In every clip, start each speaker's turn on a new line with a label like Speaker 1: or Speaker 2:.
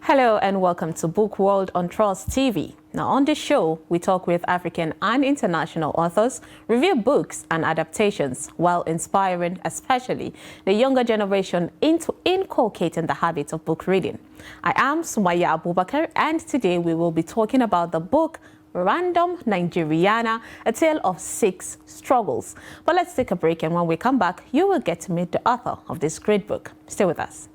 Speaker 1: Hello and welcome to Book World on Trust TV. Now on this show, we talk with African and international authors, review books and adaptations while inspiring especially the younger generation into inculcating the habit of book reading. I am Sumaya Abubakar and today we will be talking about the book Random Nigeriannaa, a tale of 6 struggles. But let's take a break, and when we come back, you will get to meet the author of this great book. Stay with us.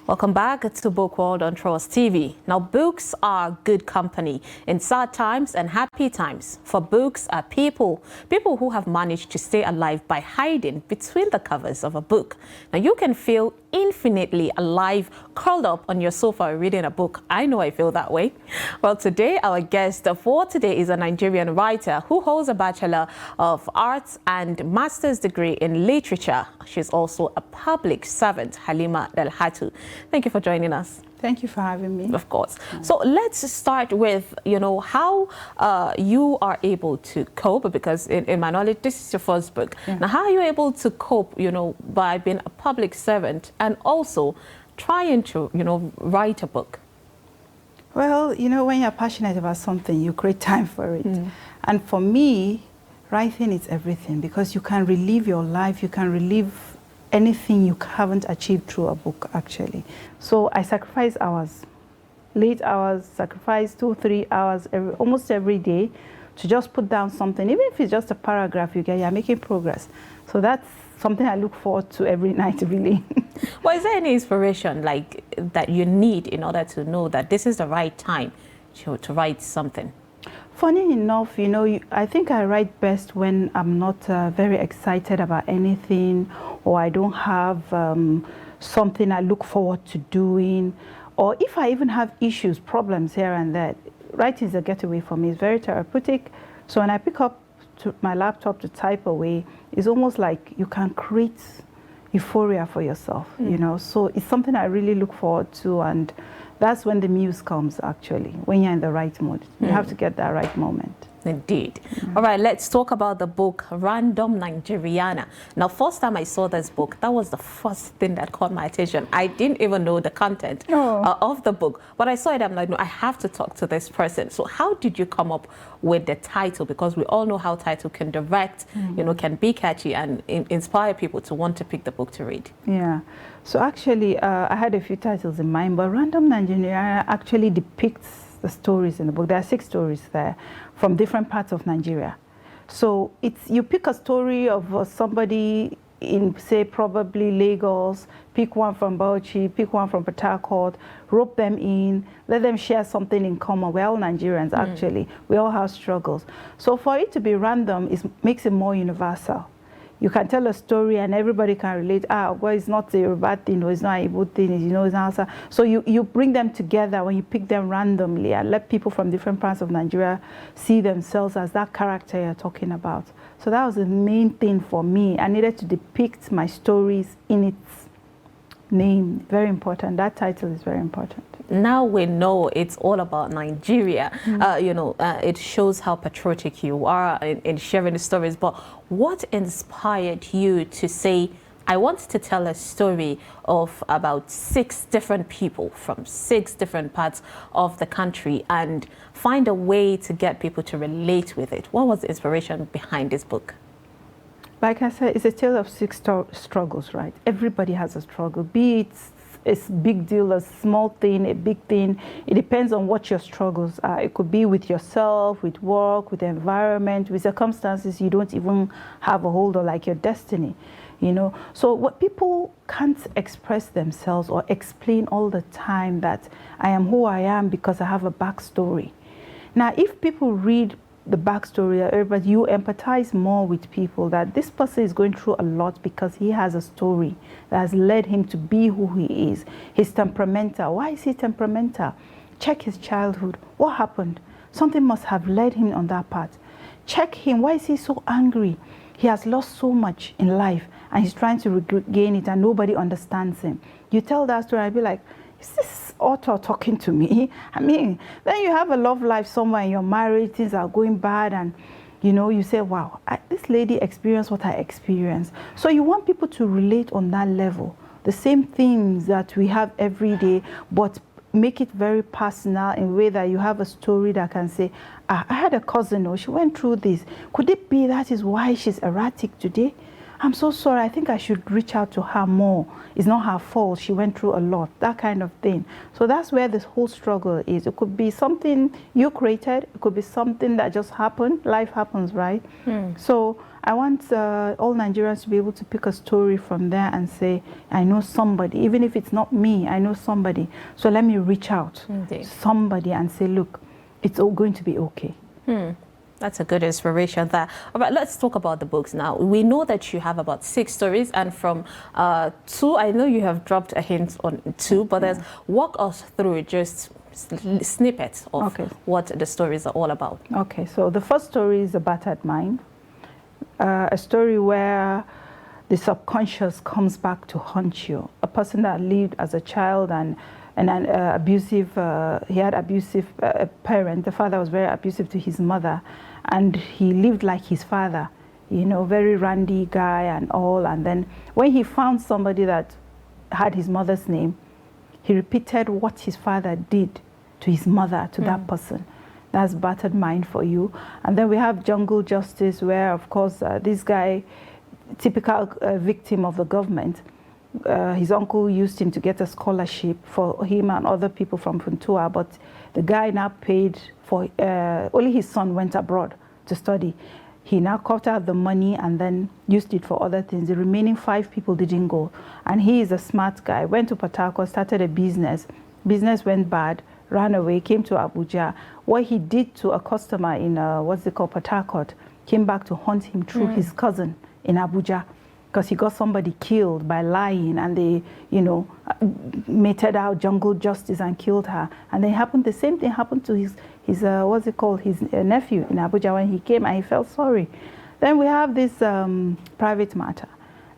Speaker 1: Welcome back to Book World on Trust TV. Now, books are good company in sad times and happy times. For books are people who have managed to stay alive by hiding between the covers of a book. Now, you can feel infinitely alive curled up on your sofa reading a book. I know I feel that way. Well, today, our guest for today is a Nigerian writer who holds a Bachelor of Arts and Master's degree in Literature. She's also a public servant, Halima Dalhatu. Thank you for joining us.
Speaker 2: Thank you for having me.
Speaker 1: Of course. So let's start with, how you are able to cope, because in my knowledge, this is your first book.
Speaker 2: Yeah.
Speaker 1: Now, how are you able to cope, by being a public servant and also trying to, write a book?
Speaker 2: Well, when you're passionate about something, you create time for it. And for me, writing is everything, because you can relive your life, you can relive anything you haven't achieved through a book, actually. So I sacrifice hours, late hours, sacrifice 2-3 hours almost every day to just put down something. Even if it's just a paragraph, you're making progress. So that's something I look forward to every night, really.
Speaker 1: Well, is there any inspiration that you need in order to know that this is the right time to write something?
Speaker 2: Funny enough, I think I write best when I'm not very excited about anything, or I don't have something I look forward to doing, or if I even have issues, problems here and there. Writing is a getaway for me. It's very therapeutic. So when I pick up my laptop to type away, it's almost like you can create euphoria for yourself, So it's something I really look forward to, and that's when the muse comes, actually, when you're in the right mood. You have to get that right moment.
Speaker 1: Indeed. All right, let's talk about the book Random Nigeriannaa. Now, first time I saw this book, that was the first thing that caught my attention. I didn't even know the content of the book, but I saw it. I'm like, no, I have to talk to this person. So how did you come up with the title? Because we all know how title can direct, can be catchy and inspire people to want to pick the book to read.
Speaker 2: Yeah. So actually, I had a few titles in mind, but Random Nigeriannaa actually depicts the stories in the book. There are 6 stories there from different parts of Nigeria. So you pick a story of somebody in, say, probably Lagos, pick one from Bauchi, pick one from Port Harcourt, rope them in, let them share something in common. We're all Nigerians, actually. We all have struggles. So for it to be random, makes it more universal. You can tell a story and everybody can relate. Well, it's not a Yoruba thing, or it's not a Igbo thing, it's Hausa. So you bring them together when you pick them randomly and let people from different parts of Nigeria see themselves as that character you're talking about. So that was the main thing for me. I needed to depict my stories in its name. Very important. That title is very important.
Speaker 1: Now we know it's all about Nigeria. It shows how patriotic you are in sharing the stories. But what inspired you to say, I want to tell a story of about 6 different people from 6 different parts of the country and find a way to get people to relate with it? What was the inspiration behind this book?
Speaker 2: Like I said, it's a tale of 6 struggles, right? Everybody has a struggle, be it a big deal, a small thing, a big thing. It depends on what your struggles are. It could be with yourself, with work, with the environment, with circumstances you don't even have a hold of, like your destiny, So what people can't express themselves or explain all the time that I am who I am because I have a backstory. Now, if people read the backstory, but you empathize more with people, that this person is going through a lot because he has a story that has led him to be who he is. He's temperamental. Why is he temperamental? Check his childhood. What happened? Something must have led him on that path. Check him. Why is he so angry? He has lost so much in life and he's trying to regain it and nobody understands him. You tell that story, I'd be like, is this author talking to me? I mean, then you have a love life somewhere in your marriage, things are going bad, and you know, you say, wow, this lady experienced what I experienced. So you want people to relate on that level. The same things that we have every day, but make it very personal in a way that you have a story that can say, I had a cousin, or she went through this. Could it be that is why she's erratic today? I'm so sorry, I think I should reach out to her more. It's not her fault, she went through a lot, that kind of thing. So that's where this whole struggle is. It could be something you created, it could be something that just happened. Life happens, right? So I want all Nigerians to be able to pick a story from there and say, I know somebody, even if it's not me, I know somebody. So let me reach out to somebody and say, look, it's all going to be okay.
Speaker 1: That's a good inspiration there. All right, let's talk about the books now. We know that you have about 6 stories, and from 2, I know you have dropped a hint on 2, but there's, walk us through just snippets of what the stories are all about.
Speaker 2: Okay, so the first story is A Battered Mind, a story where the subconscious comes back to haunt you. A person that lived as a child and an abusive, he had abusive parent. The father was very abusive to his mother, and he lived like his father, you know, very randy guy and all. And then when he found somebody that had his mother's name, he repeated what his father did to his mother, to that person. That's Battered Mind for you. And then we have Jungle Justice, where, of course, this guy, typical victim of the government, his uncle used him to get a scholarship for him and other people from Funtua, but the guy now paid for, only his son went abroad to study. He now cut out the money and then used it for other things. The remaining 5 people didn't go. And he is a smart guy, went to Port Harcourt, started a business. Business went bad, ran away, came to Abuja. What he did to a customer in, what's it called, Port Harcourt, came back to haunt him through his cousin in Abuja, because he got somebody killed by lying, and they, you know, meted out Jungle Justice and killed her. And then happened, the same thing happened to his what's it called, his nephew in Abuja when he came, and he felt sorry. Then we have this Private Matter.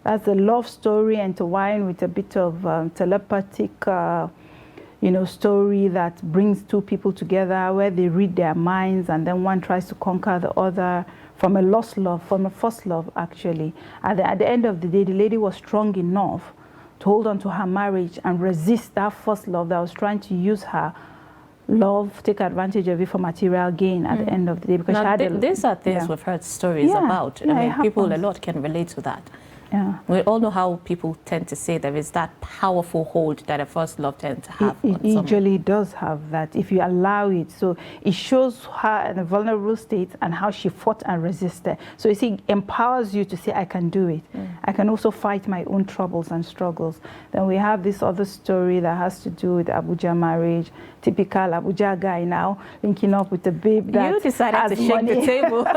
Speaker 2: That's a love story intertwined with a bit of telepathic, you know, story that brings 2 people together, where they read their minds, and then one tries to conquer the other. From a lost love, from a first love, actually. At the end of the day, the lady was strong enough to hold on to her marriage and resist that first love that was trying to use her love, take advantage of it for material gain at the end of the day. Because
Speaker 1: now,
Speaker 2: she had
Speaker 1: these are things we've heard stories about. I mean, people a lot can relate to that. We all know how people tend to say there is that powerful hold that a first love tends to have.
Speaker 2: It usually does have that if you allow it. So it shows her in a vulnerable state and how she fought and resisted. So you see, it empowers you to say, I can do it. I can also fight my own troubles and struggles. Then we have this other story that has to do with Abuja marriage. Typical Abuja guy now linking up with the babe that
Speaker 1: you decided to shake the table.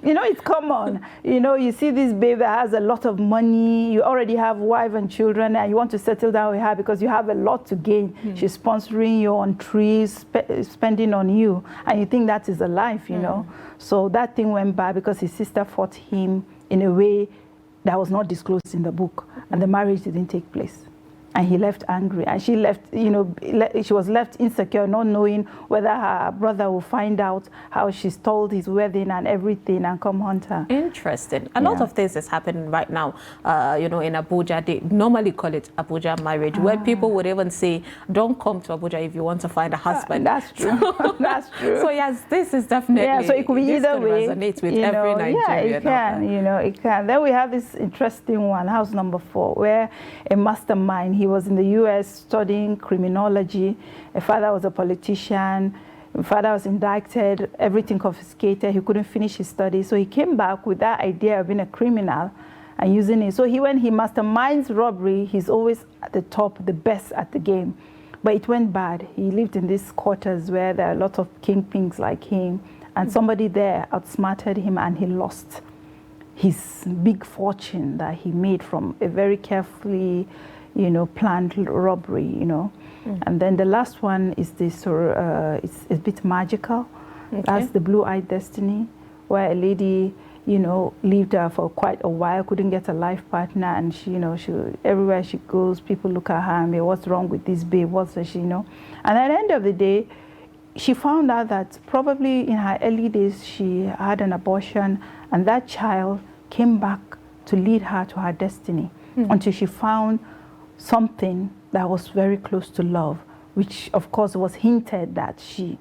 Speaker 2: You know, it's common. You know, you see this babe that has a lot of money, you already have wife and children, and you want to settle down with her because you have a lot to gain. She's sponsoring you on trips, spending on you, and you think that is a life, you know. So that thing went bad because his sister fought him in a way that was not disclosed in the book, and the marriage didn't take place. And he left angry, and she left, you know, she was left insecure, not knowing whether her brother will find out how she stole his wedding and everything and come hunt her.
Speaker 1: Interesting. A lot of things is happening right now, you know, in Abuja. They normally call it Abuja marriage, where people would even say, don't come to Abuja if you want to find a husband.
Speaker 2: That's true. That's true.
Speaker 1: So yes, this is definitely,
Speaker 2: so it could be either way.
Speaker 1: Resonate with every Nigerian.
Speaker 2: Yeah, it can, you know, it can. Then we have this interesting one, house number 4, where a mastermind, he was in the US studying criminology. A father was a politician. A father was indicted, everything confiscated. He couldn't finish his studies. So he came back with that idea of being a criminal and using it. So when he masterminds robbery, he's always at the top, the best at the game. But it went bad. He lived in these quarters where there are a lot of kingpins like him, and somebody there outsmarted him, and he lost his big fortune that he made from a very carefully, you know, planned robbery, you know. And then the last one is this, it's a bit magical. That's the Blue-Eyed Destiny, where a lady lived for quite a while, couldn't get a life partner, and she, everywhere she goes, people look at her and say, what's wrong with this babe? What's she, And at the end of the day, she found out that probably in her early days, she had an abortion, and that child came back to lead her to her destiny until she found something that was very close to love, which of course was hinted that she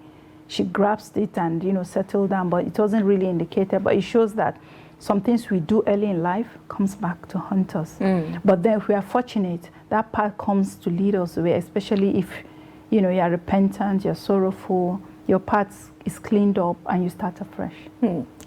Speaker 2: grasped it and settled down, but it wasn't really indicated. But it shows that some things we do early in life comes back to haunt us. But then if we are fortunate, that path comes to lead us away, especially if you are repentant, you're sorrowful, your path is cleaned up, and you start afresh.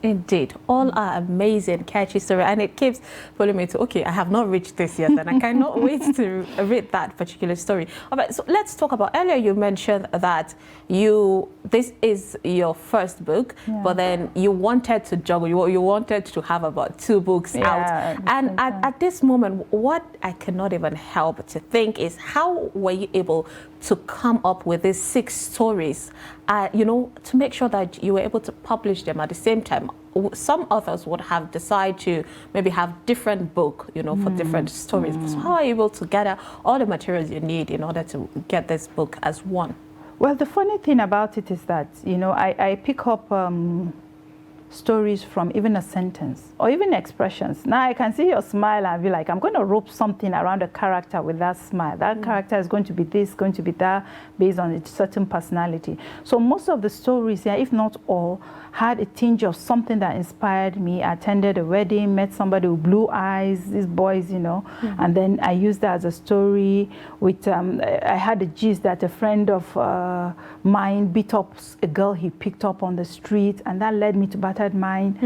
Speaker 1: Indeed, all are amazing, catchy story, and it keeps pulling me to, okay, I have not reached this yet, and I cannot wait to read that particular story. All right, so let's talk about, earlier you mentioned that this is your first book, but then you wanted to juggle, you wanted to have about 2 books out. And at this moment, what I cannot even help to think is, how were you able to come up with these 6 stories, to make sure that you were able to publish them at the same time? Some authors would have decided to maybe have different book, for different stories. So how are you able to gather all the materials you need in order to get this book as one?
Speaker 2: Well, the funny thing about it is that, I pick up stories from even a sentence or even expressions. Now I can see your smile and be like, I'm going to rope something around a character with that smile. That character is going to be this, going to be that, based on a certain personality. So most of the stories here, if not all, had a tinge of something that inspired me. I attended a wedding, met somebody with blue eyes, these boys, and then I used that as a story with, I had a gist that a friend of mine beat up a girl he picked up on the street, and that led me to Battered Mind.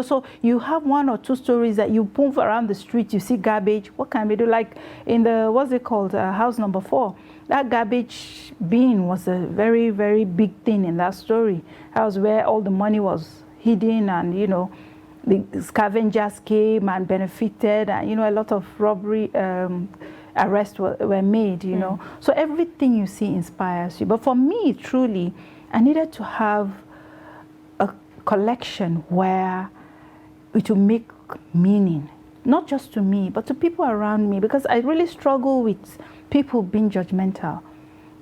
Speaker 2: So you have 1 or 2 stories that you move around the street, you see garbage, what can we do? Like in the, what's it called, house number 4, that garbage bin was a very, very big thing in that story. That was where all the money was hidden, and the scavengers came and benefited, and a lot of robbery arrests were made. So everything you see inspires you. But for me, truly, I needed to have a collection where it will make meaning, not just to me, but to people around me, because I really struggle with people being judgmental.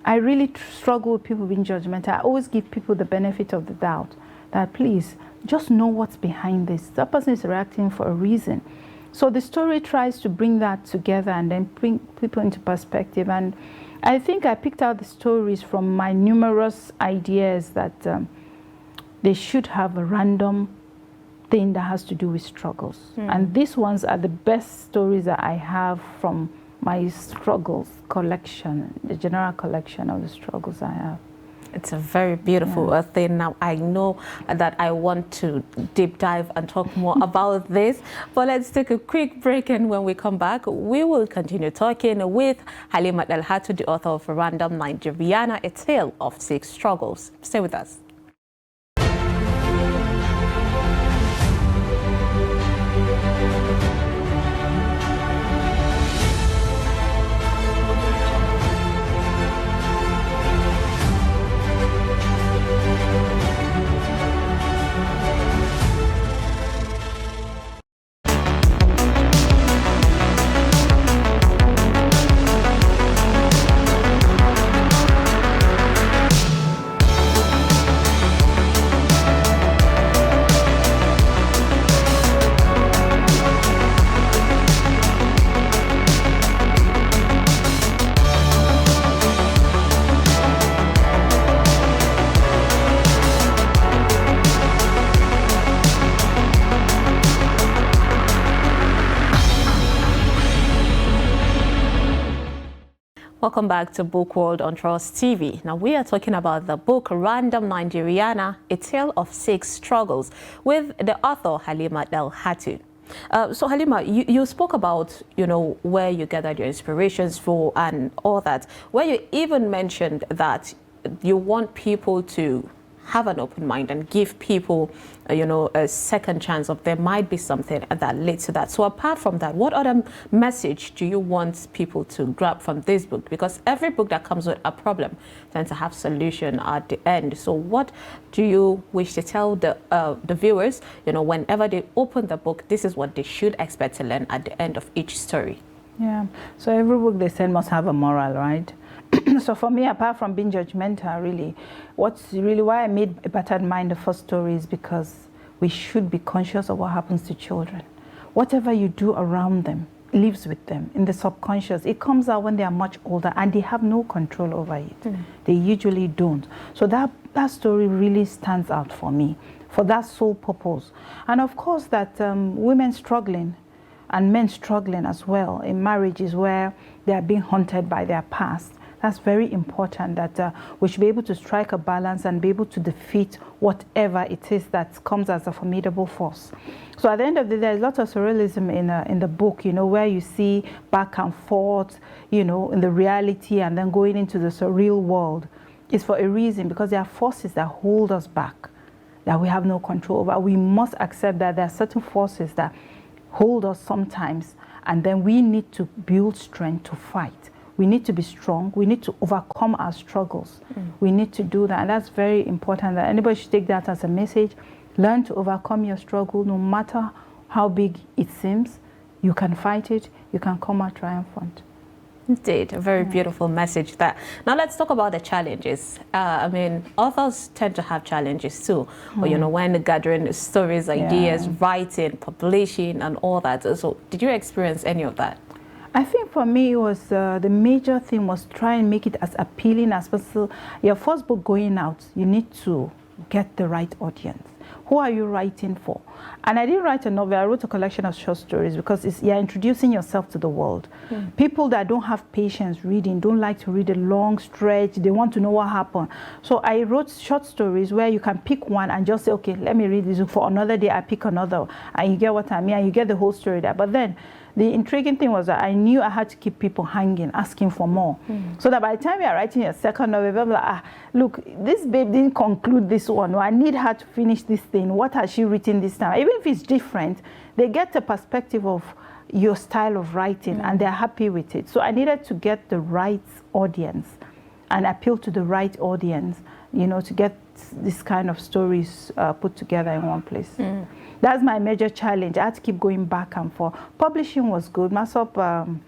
Speaker 2: I really struggle with people being judgmental. I always give people the benefit of the doubt, that please, just know what's behind this. That person is reacting for a reason. So the story tries to bring that together and then bring people into perspective. And I think I picked out the stories from my numerous ideas that they should have a random thing that has to do with struggles. And these ones are the best stories that I have from my struggles collection, the general collection of the struggles I have.
Speaker 1: It's a very beautiful thing. Now, I know that I want to deep dive and talk more about this, but let's take a quick break, and when we come back, we will continue talking with Halimat El-Hatu, the author of Random Nigeriannaa, A Tale of 6 Struggles. Stay with us. Welcome back to Book World on Trust TV. Now we are talking about the book Random Nigeriannaa, A Tale of 6 Struggles, with the author Halimat El-Hatu. So Halima, you spoke about, where you gathered your inspirations for and all that, where you even mentioned that you want people to have an open mind and give people, a second chance of there might be something that leads to that. So apart from that, what other message do you want people to grab from this book? Because every book that comes with a problem tends to have solution at the end. So what do you wish to tell the viewers, whenever they open the book, this is what they should expect to learn at the end of each story?
Speaker 2: Yeah, so every book they send must have a moral, right? So for me, apart from being judgmental, really, why I made A Battered Mind the first story is because we should be conscious of what happens to children. Whatever you do around them lives with them in the subconscious. It comes out when they are much older and they have no control over it. They usually don't. So that story really stands out for me, for that sole purpose. And of course that women struggling and men struggling as well in marriages where they are being haunted by their past. That's very important, that we should be able to strike a balance and be able to defeat whatever it is that comes as a formidable force. So at the end of the day, there's lots of surrealism in the book, where you see back and forth, in the reality and then going into the surreal world. It's for a reason, because there are forces that hold us back, that we have no control over. We must accept that there are certain forces that hold us sometimes, and then we need to build strength to fight. We need to be strong. We need to overcome our struggles. We need to do that, and that's very important. That anybody should take that as a message. Learn to overcome your struggle, no matter how big it seems. You can fight it. You can come out triumphant.
Speaker 1: Indeed, a very beautiful message there. Now let's talk about the challenges. Authors tend to have challenges too. When gathering stories, ideas, writing, publishing, and all that. So did you experience any of that?
Speaker 2: I think for me, it was the major thing was try and make it as appealing as possible. Your first book going out, you need to get the right audience. Who are you writing for? And I didn't write a novel. I wrote a collection of short stories because you're introducing yourself to the world. People that don't have patience reading, don't like to read a long stretch. They want to know what happened. So I wrote short stories where you can pick one and just say, okay, let me read this. For another day, I pick another. And you get what I mean, and you get the whole story there. But then the intriguing thing was that I knew I had to keep people hanging, asking for more. So that by the time you are writing a second novel, people are like, look, this babe didn't conclude this one. No, I need her to finish this thing. What has she written this time? Even if it's different, they get the perspective of your style of writing and they're happy with it. So I needed to get the right audience and appeal to the right audience, to get this kind of stories put together in one place. That's my major challenge. I had to keep going back and forth. Publishing was good. Masop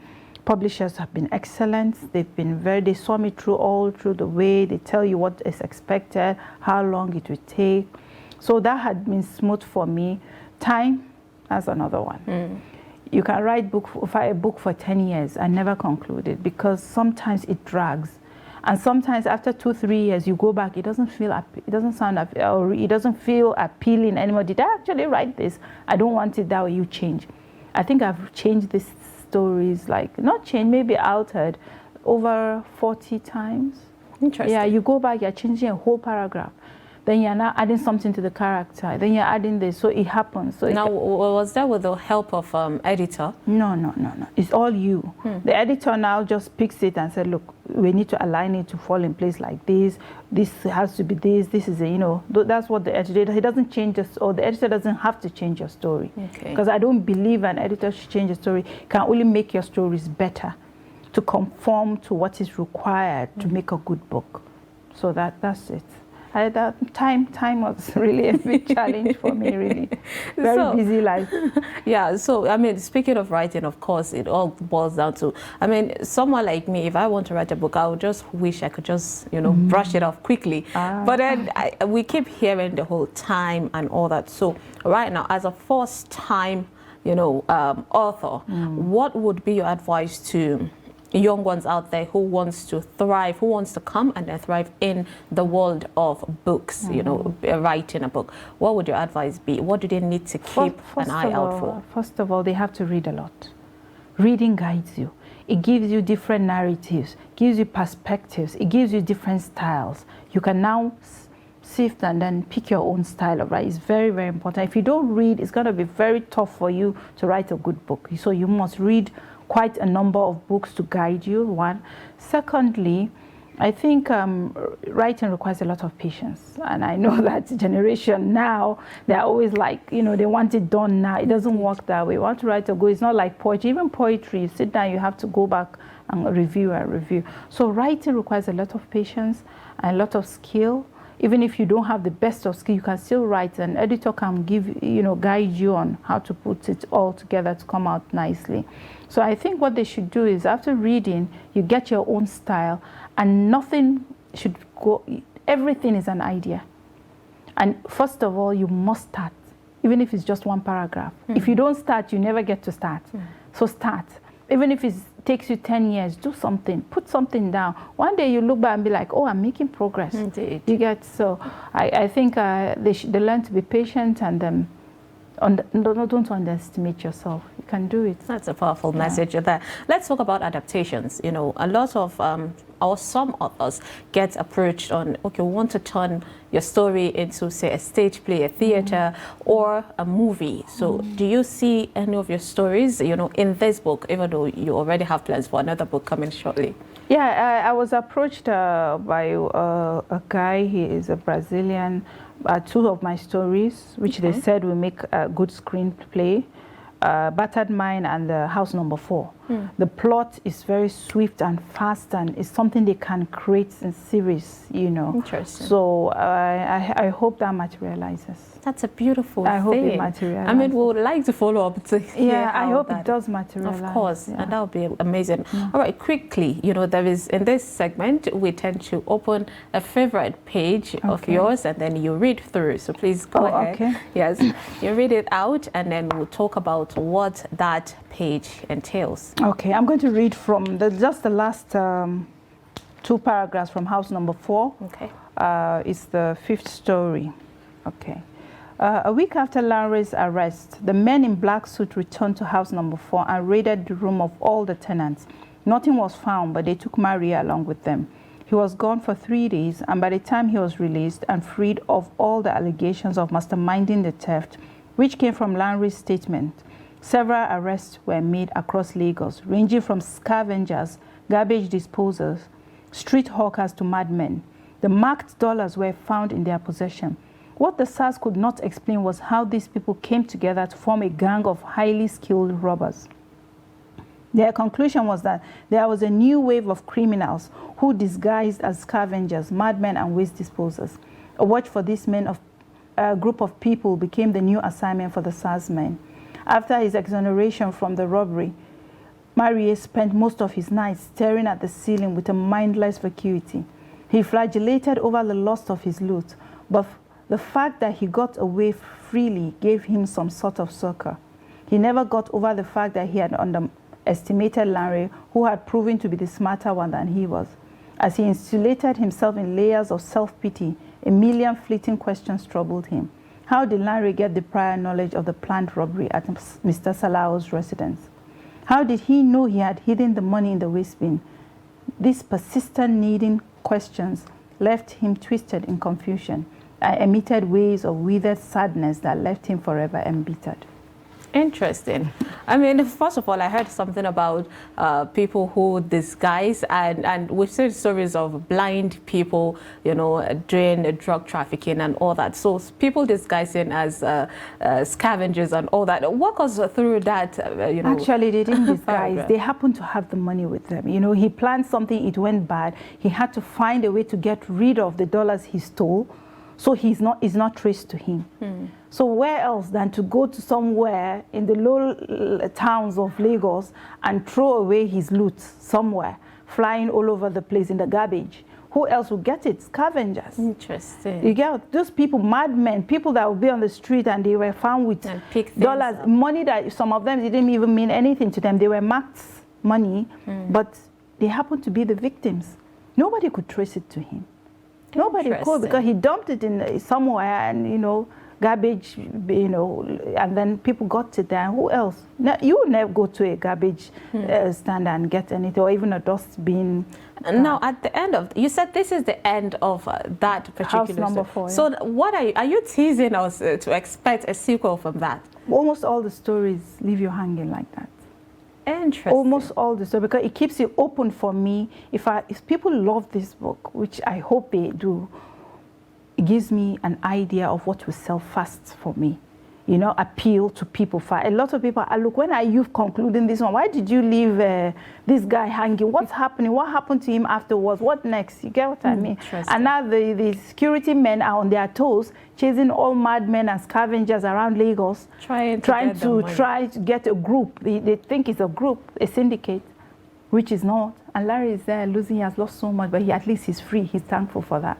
Speaker 2: publishers have been excellent. They saw me through the way. They tell you what is expected, how long it would take. So that had been smooth for me. Time, that's another one. You can write a book for 10 years and never conclude it, because sometimes it drags. And sometimes after 2-3 years, you go back, it doesn't feel appealing anymore. Did I actually write this? I don't want it that way. You change. I think I've changed these stories, not changed, maybe altered over 40 times.
Speaker 1: Interesting.
Speaker 2: Yeah, you go back, you're changing a whole paragraph. Then you're now adding something to the character. Then you're adding this, so it happens. So
Speaker 1: now, was that with the help of editor?
Speaker 2: No. It's all you. The editor now just picks it and said, look, we need to align it to fall in place like this. This has to be this. This is that's what the editor did. He doesn't change this, or the editor doesn't have to change your story. Because I don't believe an editor should change a story. Can only make your stories better to conform to what is required to make a good book. So that's it. Time was really a big challenge for me, really. Very busy life.
Speaker 1: Yeah, so, speaking of writing, of course, it all boils down to, someone like me, if I want to write a book, I would just wish I could just, brush it off quickly. But then we keep hearing the whole time and all that. So right now, as a first-time, author, what would be your advice to young ones out there who wants to thrive, who wants to come and thrive in the world of books, writing a book? What would your advice be? What do they need to keep an eye out for?
Speaker 2: First of all, they have to read a lot. Reading guides you. It gives you different narratives, gives you perspectives, it gives you different styles. You can now sift and then pick your own style of writing. It's very, very important. If you don't read, it's going to be very tough for you to write a good book. So you must read quite a number of books to guide you, one. Secondly, I think writing requires a lot of patience, and I know that generation now, they're always like, you know, they want it done now. It doesn't work that way. You want to write a go. It's not like poetry. Even poetry, you sit down, you have to go back and review. So writing requires a lot of patience and a lot of skill. Even if you don't have the best of skill, you can still write. An editor can give, you know, guide you on how to put it all together to come out nicely. So I think what they should do is, after reading, you get your own style, and nothing should go, everything is an idea. And first of all, you must start, even if it's just one paragraph. If you don't start, you never get to start. So start. Even if it takes you 10 years, do something, put something down. One day you look back and be like, oh, I'm making progress.
Speaker 1: Indeed.
Speaker 2: You get, so I think they learn to be patient, and don't underestimate yourself. You can do it.
Speaker 1: That's a powerful message there. Let's talk about adaptations. You know, a lot of or some of us get approached on, okay, we want to turn your story into, say, a stage play, a theater, or a movie. So do you see any of your stories, you know, in this book, even though you already have plans for another book coming shortly?
Speaker 2: Yeah, I was approached by a guy. He is a Brazilian. 2 of my stories, which they said will make a good screenplay, Battered Mind and the House Number 4. The plot is very swift and fast, and it's something they can create in series, you know.
Speaker 1: Interesting.
Speaker 2: So I hope that materializes.
Speaker 1: That's a beautiful thing.
Speaker 2: I hope it materializes.
Speaker 1: I mean, we would like to follow up to hear
Speaker 2: I hope it does materialize.
Speaker 1: Of course, and that would be amazing. All right, quickly, you know, there is, in this segment, we tend to open a favorite page of yours, and then you read through. So please go ahead.
Speaker 2: Okay.
Speaker 1: Yes, you read it out, and then we'll talk about what that page entails.
Speaker 2: Okay, I'm going to read from just the last 2 paragraphs from House Number 4.
Speaker 1: Okay.
Speaker 2: It's the 5th story. Okay. A week after Larry's arrest, the men in black suits returned to House Number 4 and raided the room of all the tenants. Nothing was found, but they took Maria along with them. He was gone for 3 days, and by the time he was released and freed of all the allegations of masterminding the theft, which came from Larry's statement, several arrests were made across Lagos, ranging from scavengers, garbage disposers, street hawkers to madmen. The marked dollars were found in their possession. What the SARS could not explain was how these people came together to form a gang of highly skilled robbers. Their conclusion was that there was a new wave of criminals who disguised as scavengers, madmen, and waste disposers. A watch for these men of a group of people became the new assignment for the SARS men. After his exoneration from the robbery, Marie spent most of his nights staring at the ceiling with a mindless vacuity. He flagellated over the loss of his loot, but the fact that he got away freely gave him some sort of succor. He never got over the fact that he had underestimated Larry, who had proven to be the smarter one than he was. As he insulated himself in layers of self-pity, a million fleeting questions troubled him. How did Larry get the prior knowledge of the planned robbery at Mr. Salao's residence? How did he know he had hidden the money in the waste bin? These persistent needing questions left him twisted in confusion. Emitted waves of withered sadness that left him forever embittered.
Speaker 1: Interesting. I mean, first of all, I heard something about people who disguise, and we've seen stories of blind people, you know, doing drug trafficking and all that. So people disguising as scavengers and all that. Walk us through that, you know.
Speaker 2: Actually, they didn't disguise. They happened to have the money with them. You know, he planned something, it went bad. He had to find a way to get rid of the dollars he stole. So it's not traced to him. So where else than to go to somewhere in the low towns of Lagos and throw away his loot somewhere, flying all over the place in the garbage? Who else would get it? Scavengers. Interesting. You get those people, madmen, people that would be on the street and they were found with dollars, money that some of them didn't even mean anything to them. They were marked money, but they happened to be the victims. Nobody could trace it to him. Nobody could, because he dumped it in somewhere, and you know, garbage, you know, and then people got it there. Who else? You would never go to a garbage stand and get anything, or even a dustbin.
Speaker 1: Now, at the end of, you said this is the end of that particular
Speaker 2: House Number 4.
Speaker 1: So what are you teasing us to expect a sequel from that?
Speaker 2: Almost all the stories leave you hanging like that.
Speaker 1: Interesting.
Speaker 2: Almost all the story, because it keeps it open for me. If people love this book, which I hope they do, it gives me an idea of what will sell fast for me. You know, appeal to people. For a lot of people, look, when are you concluding this one? Why did you leave this guy hanging? What's happening? What happened to him afterwards? What next? You get what I mean? And now the security men are on their toes, chasing all madmen and scavengers around Lagos, trying to get a group. They think it's a group, a syndicate, which is not. And Larry is there losing. He has lost so much, but at least he's free. He's thankful for that.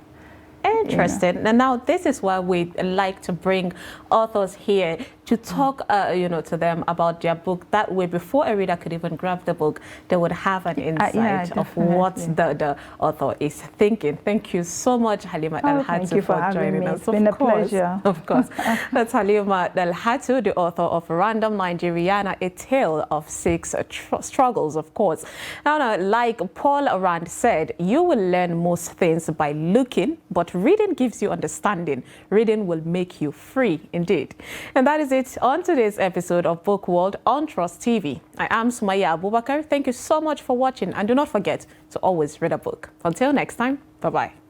Speaker 1: Interesting. And now this is why we like to bring authors here to talk, to them about their book. That way, before a reader could even grab the book, they would have an insight of what the author is thinking. Thank you so much, Halima Dalhatu, for joining us.
Speaker 2: It's been a pleasure.
Speaker 1: Of course. That's Halima Dalhatu, the author of Random Nigeriannaa, A Tale of Six Struggles, of course. Now, like Paul Rand said, you will learn most things by looking, but reading gives you understanding. Reading will make you free, indeed. And that is it on today's episode of Book World on Trust TV. I am Sumaya Abubakar. Thank you so much for watching, and do not forget to always read a book. Until next time, bye-bye.